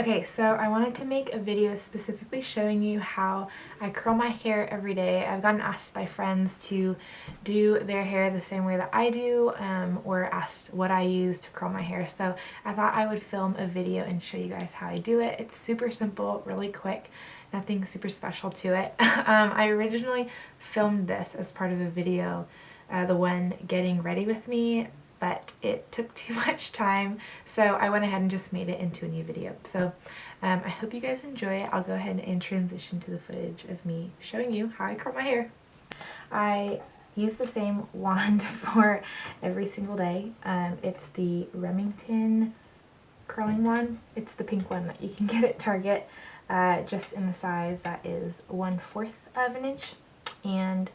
Okay, so I wanted to make a video specifically showing you how I curl my hair every day. I've gotten asked by friends to do their hair the same way that I do, or asked what I use to curl my hair. So I thought I would film a video and show you guys how I do it. It's super simple, really quick, nothing super special to it. I originally filmed this as part of a video, the one getting ready with me, but it took too much time, so I went ahead and just made it into a new video. So I hope you guys enjoy it. I'll go ahead and transition to the footage of me showing you how I curl my hair. I use the same wand for every single day. It's the Remington curling wand. It's the pink one that you can get at Target, just in the size that is 1/4 of an inch. And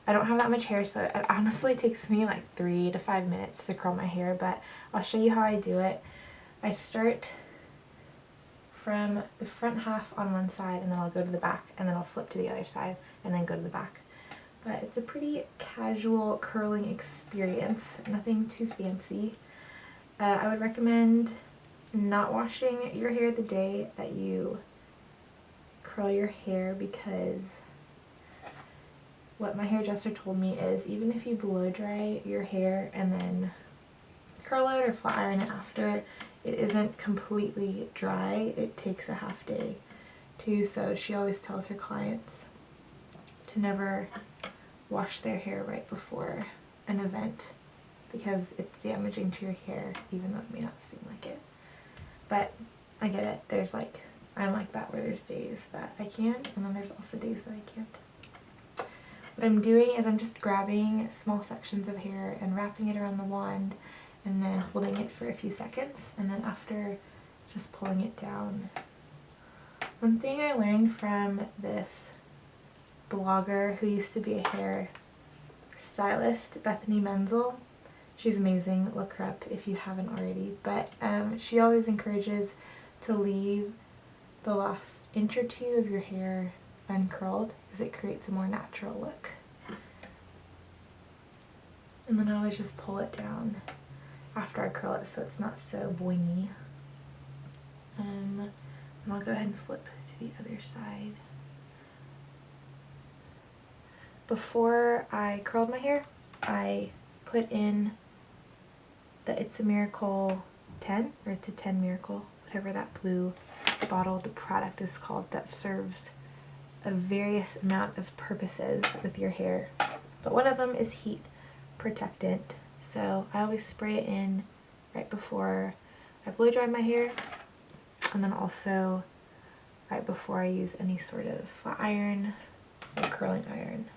I don't have that much hair, so it honestly takes me like 3 to 5 minutes to curl my hair, but I'll show you how I do it. I start from the front half on one side, and then I'll go to the back, and then I'll flip to the other side, and then go to the back. But it's a pretty casual curling experience, nothing too fancy. I would recommend not washing your hair the day that you curl your hair, because what my hairdresser told me is even if you blow dry your hair and then curl it or flat iron it after, it isn't completely dry. It takes a half day too, so she always tells her clients to never wash their hair right before an event, because it's damaging to your hair even though it may not seem like it. But I get it. There's like, I'm like that, where there's days that I can, and then there's also days that I can't. What I'm doing is I'm just grabbing small sections of hair and wrapping it around the wand and then holding it for a few seconds, and then after just pulling it down. One thing I learned from this blogger who used to be a hair stylist, Bethany Menzel, she's amazing, look her up if you haven't already, but she always encourages to leave the last inch or two of your hair uncurled, because it creates a more natural look. And then I always just pull it down after I curl it so it's not so boingy. And I'll go ahead and flip to the other side. Before I curled my hair, I put in the It's a Miracle 10, or It's a 10 Miracle, whatever that blue bottled product is called, that serves a various amount of purposes with your hair, but one of them is heat protectant. So I always spray it in right before I blow dry my hair, and then also right before I use any sort of flat iron or curling iron.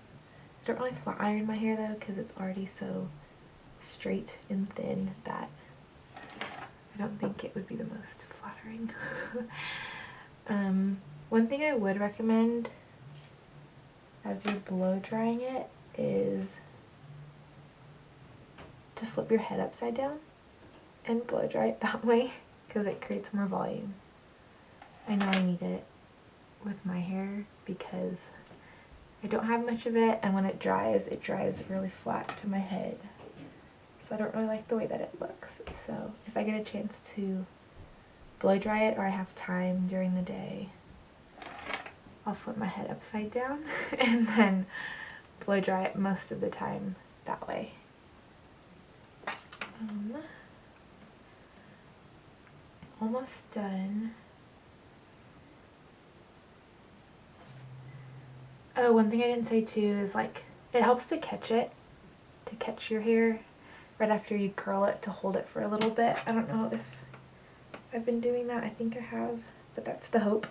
I don't really flat iron my hair though, because it's already so straight and thin that I don't think it would be the most flattering. One thing I would recommend as you're blow drying it is to flip your head upside down and blow dry it that way, because it creates more volume. I know I need it with my hair because I don't have much of it, and when it dries really flat to my head. So I don't really like the way that it looks. So if I get a chance to blow dry it, or I have time during the day, I'll flip my head upside down and then blow dry it most of the time that way. Almost done. Oh, one thing I didn't say too is, like, it helps to catch your hair right after you curl it, to hold it for a little bit. I don't know if I've been doing that. I think I have, but that's the hope.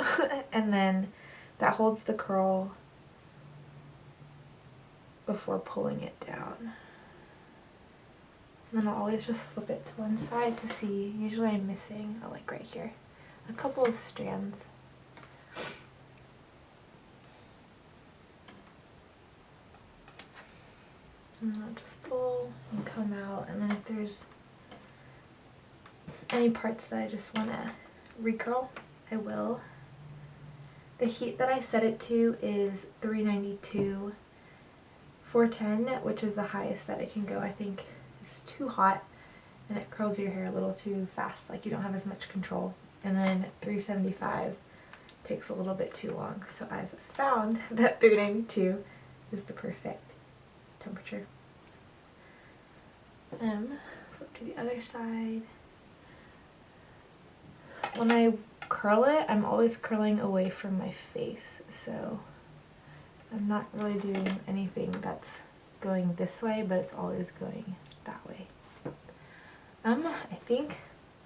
And then that holds the curl before pulling it down. And then I'll always just flip it to one side to see. Usually I'm missing, like right here, a couple of strands. And then I'll just pull and comb out, and then if there's any parts that I just want to recurl, I will. The heat that I set it to is 392, 410, which is the highest that it can go. I think it's too hot and it curls your hair a little too fast, like you don't have as much control. and then 375 takes a little bit too long. So I've found that 392 is the perfect temperature. Flip to the other side. When I curl it, I'm always curling away from my face, so I'm not really doing anything that's going this way, but it's always going that way. I think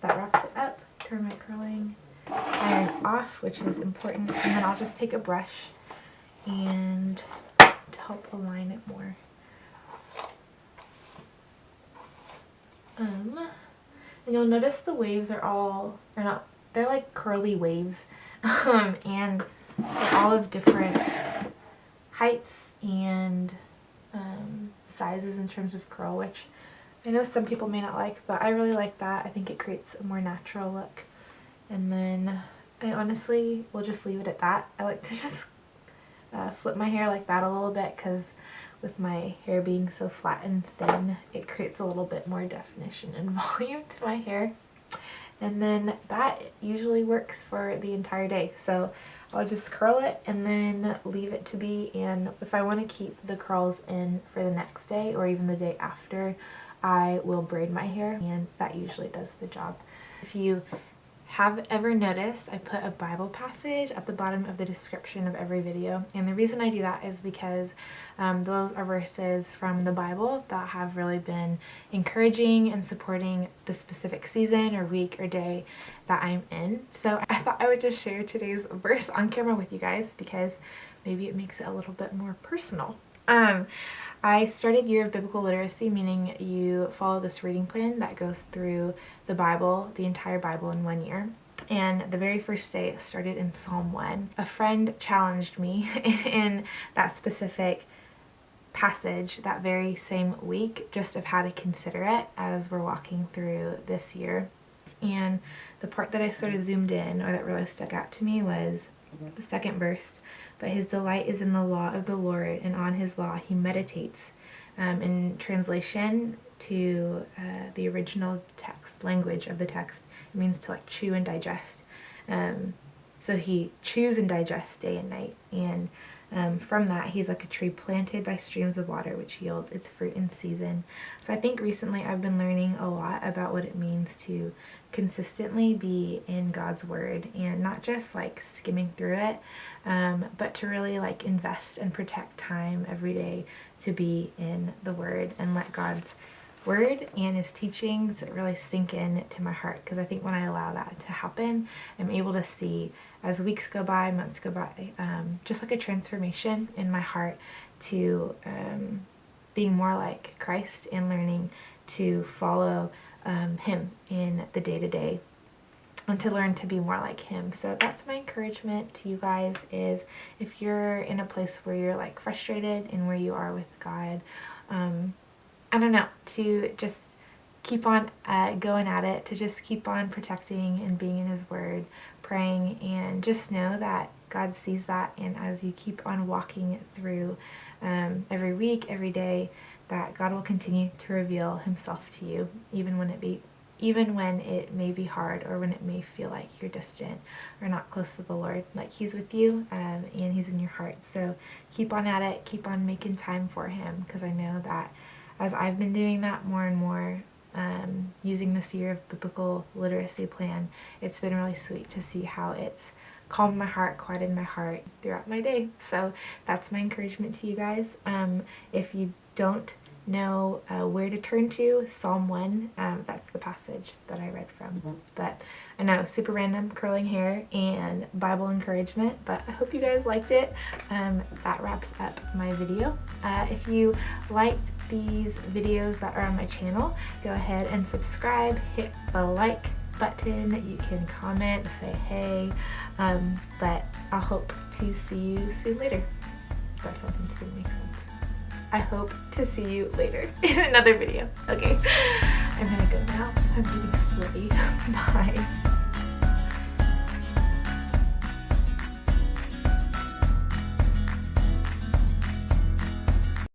that wraps it up. Turn my curling iron off, which is important, and then I'll just take a brush and to help align it more. And you'll notice the waves are not, they're like curly waves, and they're all of different heights and sizes in terms of curl, which I know some people may not like, but I really like that. I think it creates a more natural look. And then I honestly will just leave it at that. I like to just flip my hair like that a little bit, because with my hair being so flat and thin, it creates a little bit more definition and volume to my hair. And then that usually works for the entire day. So I'll just curl it and then leave it to be, and if I want to keep the curls in for the next day or even the day after, I will braid my hair, and that usually does the job. If you have ever noticed, I put a Bible passage at the bottom of the description of every video, and the reason I do that is because those are verses from the Bible that have really been encouraging and supporting the specific season or week or day that I'm in. So I thought I would just share today's verse on camera with you guys, because maybe it makes it a little bit more personal. I started Year of Biblical Literacy, meaning you follow this reading plan that goes through the Bible, the entire Bible, in 1 year. And the very first day it started in Psalm 1. A friend challenged me in that specific passage that very same week, just of how to consider it as we're walking through this year. And the part that I sort of zoomed in, or that really stuck out to me, was the second verse. But his delight is in the law of the Lord, and on his law he meditates. In translation to the original text, language of the text, it means to like chew and digest. So he chews and digests day and night, and from that he's like a tree planted by streams of water, which yields its fruit in season. So I think recently I've been learning a lot about what it means to consistently be in God's word, and not just like skimming through it, but to really like invest and protect time every day to be in the word and let God's word and his teachings really sink in to my heart. Because I think when I allow that to happen, I'm able to see, as weeks go by, months go by, just like a transformation in my heart to being more like Christ and learning to follow him in the day-to-day, and to learn to be more like him. So that's my encouragement to you guys, is if you're in a place where you're like frustrated in where you are with God, I don't know, to just keep on going at it, to just keep on protecting and being in his word, praying, and just know that God sees that. And as you keep on walking through every week, every day, that God will continue to reveal himself to you, even when it may be hard, or when it may feel like you're distant or not close to the Lord. Like, he's with you, and he's in your heart. So keep on at it, keep on making time for him, because I know that as I've been doing that more and more, using this Year of Biblical Literacy plan, it's been really sweet to see how it's calmed my heart, quieted my heart throughout my day. So that's my encouragement to you guys. If you don't know where to turn to, Psalm 1, that's the passage that I read from. But I know, super random, curling hair and Bible encouragement, but I hope you guys liked it. That wraps up my video. If you liked these videos that are on my channel, go ahead and subscribe, hit the like button, you can comment, say hey, but I'll hope to see you soon later. That sentence didn't make sense. I hope to see you later in another video. Okay, I'm gonna go now. I'm getting sweaty. Bye.